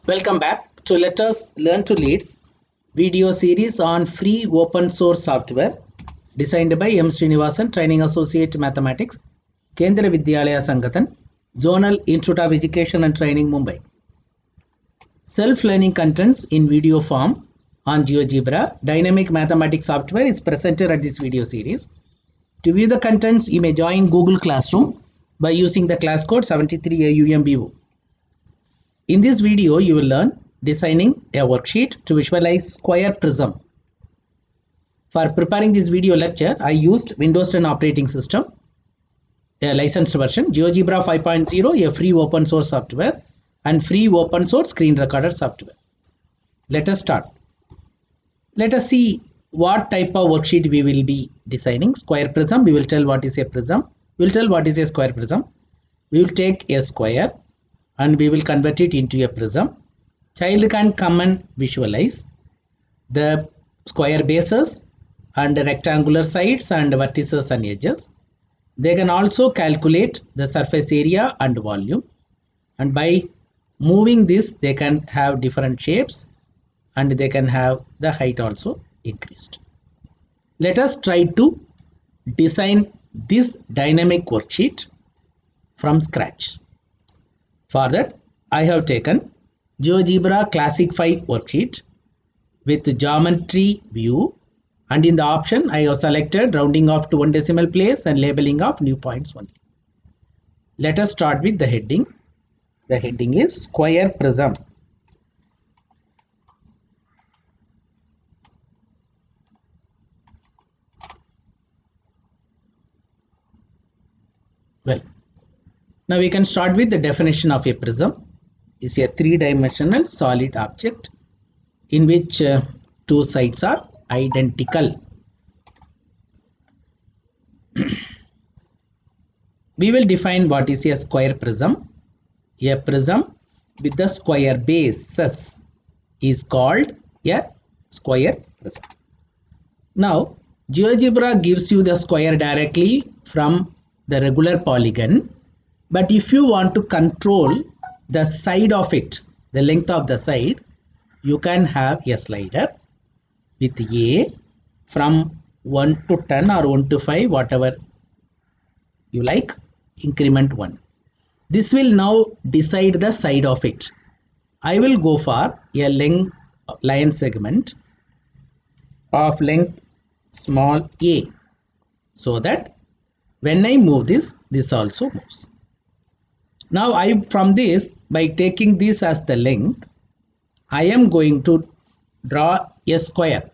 Welcome back to Let Us Learn to Lead video series on free open source software designed by M. Srinivasan, Training Associate Mathematics, Kendra Vidyalaya Sangathan, Zonal Institute of Education and Training, Mumbai. Self-learning contents in video form on GeoGebra, dynamic mathematics software is presented at this video series. To view the contents, you may join Google Classroom by using the class code 73AUMBO. In this video, you will learn designing a worksheet to visualize Square Prism. For preparing this video lecture, I used Windows 10 operating system, a licensed version, GeoGebra 5.0, a free open source software, and free open source screen recorder software. Let us start. Let us see what type of worksheet we will be designing. Square Prism, we will tell what is a prism. We will tell what is a square prism. We will take a square and we will convert it into a prism. Child can come and visualize the square bases and rectangular sides and vertices and edges. They can also calculate the surface area and volume, and by moving this they can have different shapes and they can have the height also increased. Let us try to design this dynamic worksheet from scratch. For that, I have taken GeoGebra Classic 5 worksheet with geometry view, and in the option I have selected rounding off to one decimal place and labeling of new points only. Let us start with the heading. The heading is Square Prism. Well, now we can start with the definition of a prism. Is a three-dimensional solid object in which two sides are identical. We will define what is a square prism. A prism with the square bases is called a square prism. Now, GeoGebra gives you the square directly from the regular polygon, but if you want to control the side of it, the length of the side, you can have a slider with A from 1 to 10 or 1 to 5, whatever you like, increment 1. This will now decide the side of it. I will go for a line segment of length small a, so that when I move this, this also moves. Now from this, by taking this as the length, I am going to draw a square.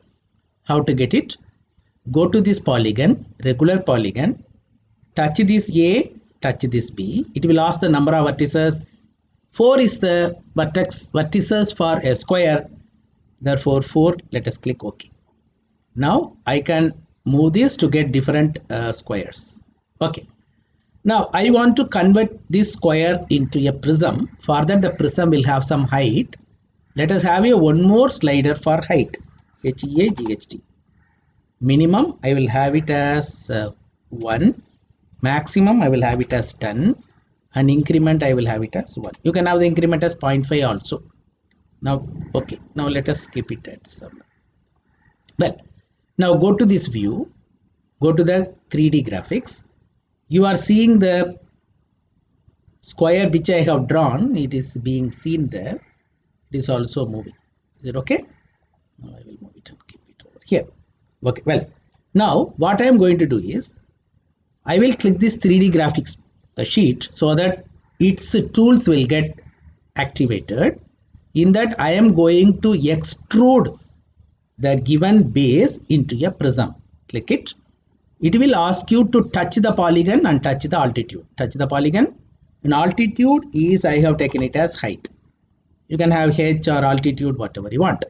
How to get it? Go to this polygon, regular polygon, touch this A, touch this B. It will ask the number of vertices. 4 is the vertices for a square. Therefore 4, let us click OK. Now I can move this to get different squares. Okay. Now I want to convert this square into a prism. For that the prism will have some height. Let us have one more slider for height. HEAGHT. Minimum I will have it as 1. Maximum I will have it as 10. And increment I will have it as 1. You can have the increment as 0.5 also. Now okay. Now let us keep it at some. Well, now go to this view. Go to the 3D graphics. You are seeing the square which I have drawn. It is being seen there. It is also moving. Is it okay? Now I will move it and keep it over here. Okay, well, now what I am going to do is I will click this 3D graphics sheet so that its tools will get activated. In that I am going to extrude the given base into a prism. Click it. It will ask you to touch the polygon and touch the altitude. Touch the polygon, and altitude is, I have taken it as height. You can have h or altitude, whatever you want.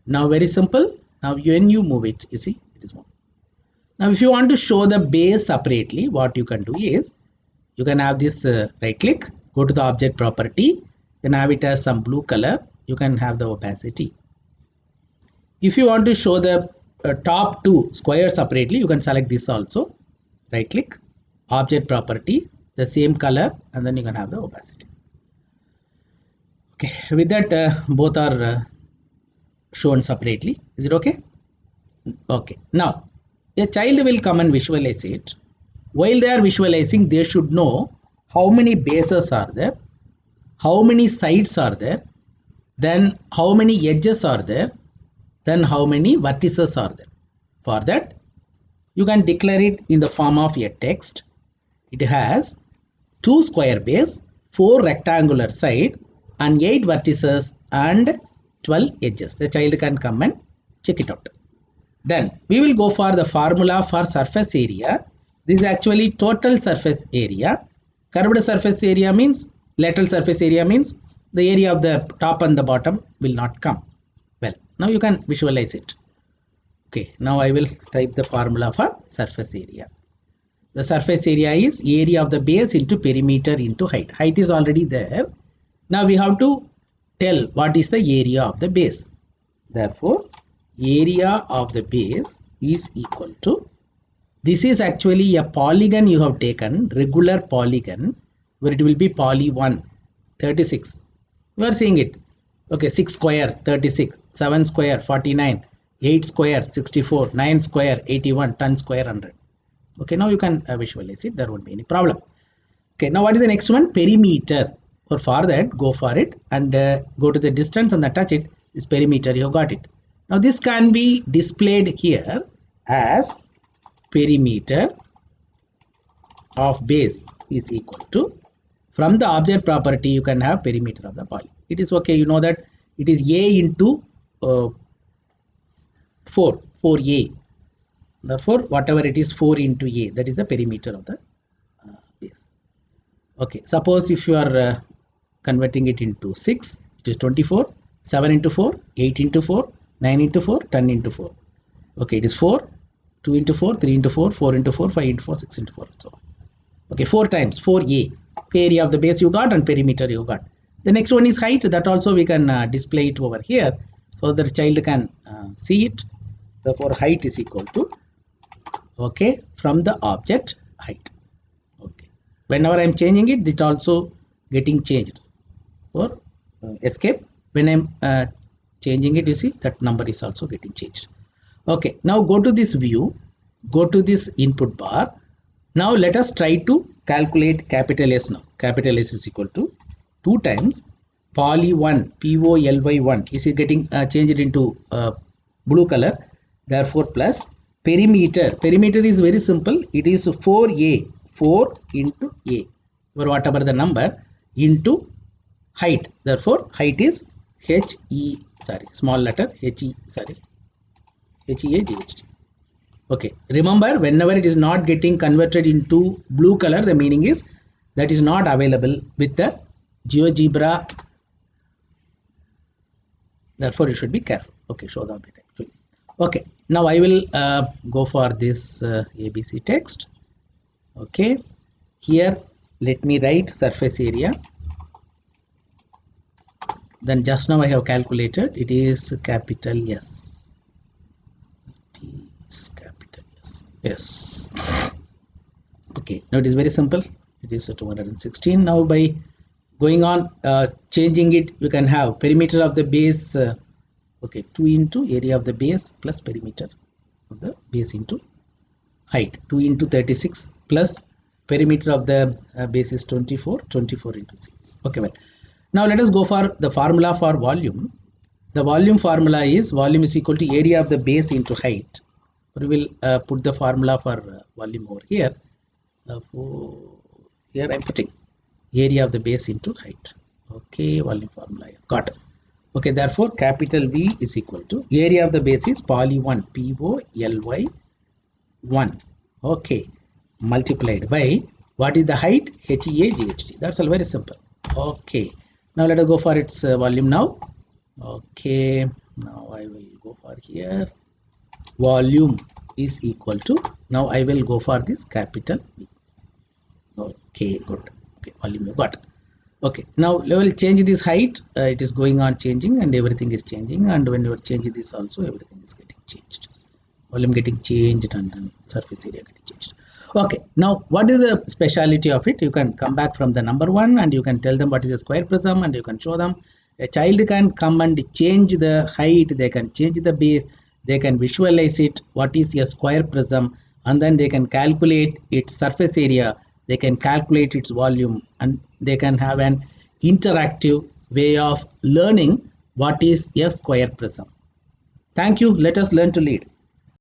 Now very simple. Now when you move it, you see it is moving. Now if you want to show the base separately, what you can do is you can have this right click, go to the object property, you can have it as some blue color. You can have the opacity. If you want to show the top two squares separately, you can select this also. Right click, object property, the same color, and then you can have the opacity. Okay, with that both are shown separately. Is it okay? Okay, now a child will come and visualize it. While they are visualizing, they should know how many bases are there, how many sides are there, then how many edges are there, then how many vertices are there. For that, you can declare it in the form of a text. It has 2 square base, 4 rectangular side and 8 vertices and 12 edges. The child can come and check it out. Then we will go for the formula for surface area. This is actually total surface area. Curved surface area means, lateral surface area means the area of the top and the bottom will not come. Well, now you can visualize it. Okay, now I will type the formula for surface area. The surface area is area of the base into perimeter into height. Height is already there. Now we have to tell what is the area of the base. Therefore, area of the base is equal to, this is actually a polygon you have taken, regular polygon, where it will be poly 1, 36. You are seeing it. Okay, 6 square, 36, 7 square, 49, 8 square, 64, 9 square, 81, 10 square, 100. Okay, now you can visualize it. There won't be any problem. Okay, now what is the next one? Perimeter. Or for that, go for it and go to the distance and touch it. This perimeter, you have got it. Now this can be displayed here as perimeter of base is equal to, from the object property you can have perimeter of the poly. It is okay, you know that it is A into 4A. Therefore, whatever it is 4 into A, that is the perimeter of the base. Okay, suppose if you are converting it into 6, it is 24, 7 into 4, 8 into 4, 9 into 4, 10 into 4. Okay, it is 4, 2 into 4, 3 into 4, 4 into 4, 5 into 4, 6 into 4, so on. Okay, 4 times 4A. Okay, area of the base you got and perimeter you got. The next one is height. That also we can display it over here so the child can see it. Therefore, height is equal to, okay, from the object height. Okay, whenever I am changing it, it also getting changed. Or escape, when I am changing it, you see that number is also getting changed. Okay, now go to this view, go to this input bar. Now let us try to calculate capital S now. Capital S is equal to 2 times poly 1, POLY 1 is getting changed into blue color. Therefore, plus perimeter. Perimeter is very simple. It is 4A, 4 into A, or whatever the number, into height. Therefore, height is small letter HEAGHT. Okay, remember, whenever it is not getting converted into blue color, the meaning is that is not available with the GeoGebra. Therefore, you should be careful. Okay, show the object actually. Okay, now I will go for this ABC text. Okay, here let me write surface area. Then just now I have calculated, it is capital S. It is capital S. Yes. Okay, now it is very simple. It is 216. Now by going on changing it, you can have perimeter of the base. Okay, 2 into area of the base plus perimeter of the base into height. 2 into 36 plus perimeter of the base is 24. 24 into 6. Okay, well. Now let us go for the formula for volume. The volume formula is volume is equal to area of the base into height. We will put the formula for volume over here. Here I am putting area of the base into height. Okay, volume formula I have got. Okay, therefore capital V is equal to area of the base is poly 1, POLY 1. Okay, multiplied by what is the height? HEAGHT. That's all very simple. Okay, now let us go for its volume now. Okay, now I will go for here. Volume is equal to, now I will go for this capital V. Okay, good. Okay, volume you got. Okay, now level change this height. It is going on changing and everything is changing, and when you are changing this also, everything is getting changed. Volume getting changed and then surface area getting changed. Okay, now what is the speciality of it? You can come back from the number 1 and you can tell them what is a square prism and you can show them. A child can come and change the height, they can change the base, they can visualize it, what is a square prism, and then they can calculate its surface area, they can calculate its volume, and they can have an interactive way of learning what is a square prism. Thank you. Let us learn to lead.